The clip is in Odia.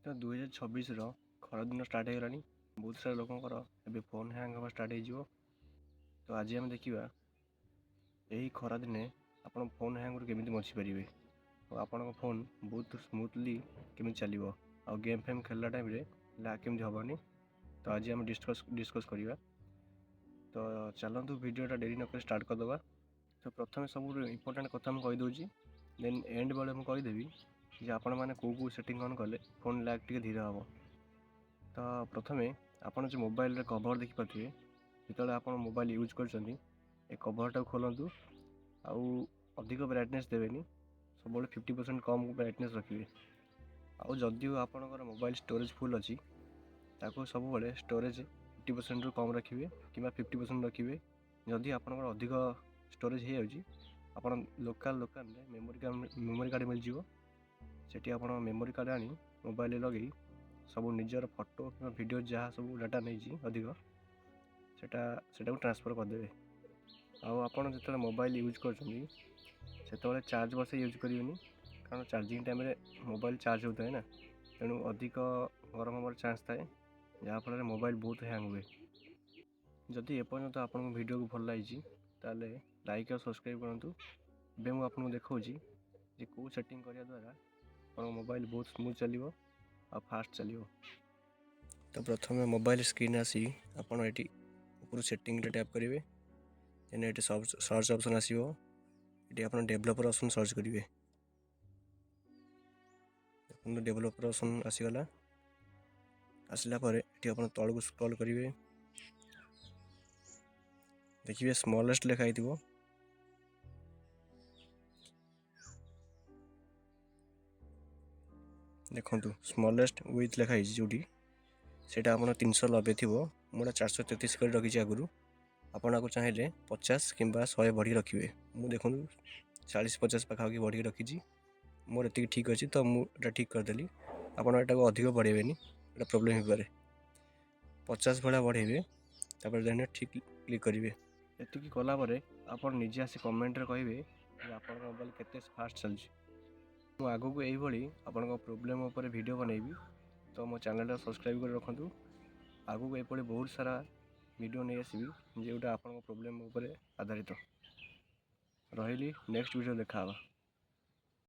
ତ 2026 ଖରାଦିନ ଷ୍ଟାର୍ଟ ହେଇଗଲାଣି। ବହୁତ ସାରା ଲୋକଙ୍କର ଏବେ ଫୋନ୍ ହ୍ୟାଙ୍ଗ୍ ହେବା ଷ୍ଟାର୍ଟ ହେଇଯିବ। ତ ଆଜି ଆମେ ଦେଖିବା ଏହି ଖରାଦିନେ ଆପଣ ଫୋନ୍ ହ୍ୟାଙ୍ଗରୁ କେମିତି ବଞ୍ଚିପାରିବେ ଆଉ ଆପଣଙ୍କ ଫୋନ୍ ବହୁତ ସ୍ମୁଥଲି କେମିତି ଚାଲିବ ଆଉ ଗେମ୍ ଫେମ୍ ଖେଳିଲା ଟାଇମ୍ରେ ଲ୍ୟାଗ୍ କେମିତି ହେବନି। ତ ଆଜି ଆମେ ଡିସ୍କସ୍ କରିବା। ତ ଚାଲନ୍ତୁ ଭିଡ଼ିଓଟା ଡେରି ନକରି ଷ୍ଟାର୍ଟ କରିଦେବା। ତ ପ୍ରଥମେ ସବୁଠୁ ଇମ୍ପୋର୍ଟାଣ୍ଟ କଥା ମୁଁ କହିଦେଉଛି, ଦେନ୍ ଏଣ୍ଡ ବେଳେ ମୁଁ କହିଦେବି ଯେ ଆପଣମାନେ କେଉଁ ସେଟିଂ ଅନ୍ କଲେ ଫୋନ୍ ଲ୍ୟାଗ୍ ଟିକେ ଧୀରେ ହେବ। ତ ପ୍ରଥମେ ଆପଣ ଯେଉଁ ମୋବାଇଲରେ କଭର୍ ଦେଖିପାରୁଥିବେ, ଯେତେବେଳେ ଆପଣ ମୋବାଇଲ ୟୁଜ୍ କରୁଛନ୍ତି ଏ କଭର୍ଟାକୁ ଖୋଲନ୍ତୁ ଆଉ ଅଧିକ ବ୍ରାଇଟନେସ୍ ଦେବେନି, ସବୁବେଳେ 50% କମ୍ ବ୍ରାଇଟନେସ୍ ରଖିବେ। ଆଉ ଯଦିଓ ଆପଣଙ୍କର ମୋବାଇଲ ଷ୍ଟୋରେଜ୍ ଫୁଲ୍ ଅଛି ତାକୁ ସବୁବେଳେ ଷ୍ଟୋରେଜ୍ 50%ରୁ କମ୍ ରଖିବେ କିମ୍ବା 50% ରଖିବେ। ଯଦି ଆପଣଙ୍କର ଅଧିକ ଷ୍ଟୋରେଜ୍ ହେଇଯାଉଛି ଆପଣ ଲୋକାଲରେ ମେମୋରି କାର୍ଡ଼ ମିଳିଯିବ, ସେଠି ଆପଣ ମେମୋରି କାର୍ଡ଼ ଆଣି ମୋବାଇଲରେ ଲଗେଇ ସବୁ ନିଜର ଫଟୋ କିମ୍ବା ଭିଡ଼ିଓ ଯାହା ସବୁ ଡାଟା ନେଇଛି ଅଧିକ ସେଟାକୁ ଟ୍ରାନ୍ସଫର୍ କରିଦେବେ। ଆଉ ଆପଣ ଯେତେବେଳେ ମୋବାଇଲ ୟୁଜ୍ କରୁଛନ୍ତି ସେତେବେଳେ ଚାର୍ଜ ବସେଇ ୟୁଜ୍ କରିବେନି, କାରଣ ଚାର୍ଜିଂ ଟାଇମ୍ରେ ମୋବାଇଲ ଚାର୍ଜ ହେଉଥାଏ ନା, ତେଣୁ ଅଧିକ ଗରମ ହେବାର ଚାନ୍ସ ଥାଏ, ଯାହାଫଳରେ ମୋବାଇଲ ବହୁତ ହ୍ୟାଙ୍ଗ୍ ହୁଏ। ଯଦି ଏପର୍ଯ୍ୟନ୍ତ ଆପଣଙ୍କ ଭିଡ଼ିଓକୁ ଭଲ ଲାଗିଛି ତାହେଲେ ଲାଇକ୍ ଆଉ ସବସ୍କ୍ରାଇବ୍ କରନ୍ତୁ। ଏବେ ମୁଁ ଆପଣଙ୍କୁ ଦେଖାଉଛି ଯେ କେଉଁ ସେଟିଂ କରିବା ଦ୍ୱାରା ଆପଣଙ୍କ ମୋବାଇଲ ବହୁତ ସ୍ମୁଥ୍ ଚାଲିବ ଆଉ ଫାଷ୍ଟ ଚାଲିବ। ତ ପ୍ରଥମେ ମୋବାଇଲ ସ୍କ୍ରିନ୍ ଆସି ଆପଣ ଏଠି ଉପରୁ ସେଟିଂରେ ଟ୍ୟାପ୍ କରିବେ, ଦେନ୍ ଏଠି ସର୍ଚ୍ଚ ଅପସନ୍ ଆସିବ, ଏଠି ଆପଣ ଡେଭଲପର ଅପସନ୍ ସର୍ଚ୍ଚ କରିବେ। ଦେଖନ୍ତୁ ଡେଭଲପର ଅପସନ୍ ଆସିଗଲା। ଆସିଲା ପରେ ଏଠି ଆପଣ ତଳକୁ ସ୍କ୍ରଲ୍ କରିବେ, ଦେଖିବେ ସ୍ମଲେଷ୍ଟ ଲେଖା ହେଇଥିବ। ଦେଖନ୍ତୁ ସ୍ମଲେଷ୍ଟ ୱିଥ୍ ଲେଖା ହେଇଛି ଯେଉଁଠି, ସେଇଟା ଆପଣ 390 ଥିବ, ମୁଁ ଏଇଟା 433 କରି ରଖିଛି ଆଗରୁ। ଆପଣ ଆକୁ ଚାହିଁଲେ 50 କିମ୍ବା 100 ବଢ଼ିକି ରଖିବେ। ମୁଁ ଦେଖନ୍ତୁ 40-50 ପାଖାପାଖି ବଢ଼ିକି ରଖିଛି, ମୋର ଏତିକି ଠିକ୍ ଅଛି, ତ ମୁଁ ଏଇଟା ଠିକ୍ କରିଦେଲି। ଆପଣ ଏଟାକୁ ଅଧିକ ବଢ଼େଇବେନି, ଏଇଟା ପ୍ରୋବ୍ଲେମ୍ ହେଇପାରେ। 50 ଭଳିଆ ବଢ଼େଇବେ, ତାପରେ ଦେନ୍ ଠିକ୍ କ୍ଲିକ୍ କରିବେ। ଏତିକି କଲା ପରେ ଆପଣ ନିଜେ ଆସି କମେଣ୍ଟରେ କହିବେ ଯେ ଆପଣଙ୍କ ମୋବାଇଲ କେତେ ଫାଷ୍ଟ ଚାଲିଛି। ମୁଁ ଆଗକୁ ଏଇଭଳି ଆପଣଙ୍କ ପ୍ରୋବ୍ଲେମ୍ ଉପରେ ଭିଡ଼ିଓ ବନେଇବି, ତ ମୋ ଚ୍ୟାନେଲଟା ସବସ୍କ୍ରାଇବ୍ କରି ରଖନ୍ତୁ। ଆଗକୁ ଏପରି ବହୁତ ସାରା ଭିଡ଼ିଓ ନେଇ ଆସିବି ଯେଉଁଟା ଆପଣଙ୍କ ପ୍ରୋବ୍ଲେମ୍ ଉପରେ ଆଧାରିତ। ରହିଲି, ନେକ୍ସଟ ଭିଡ଼ିଓ ଦେଖା ହେବା।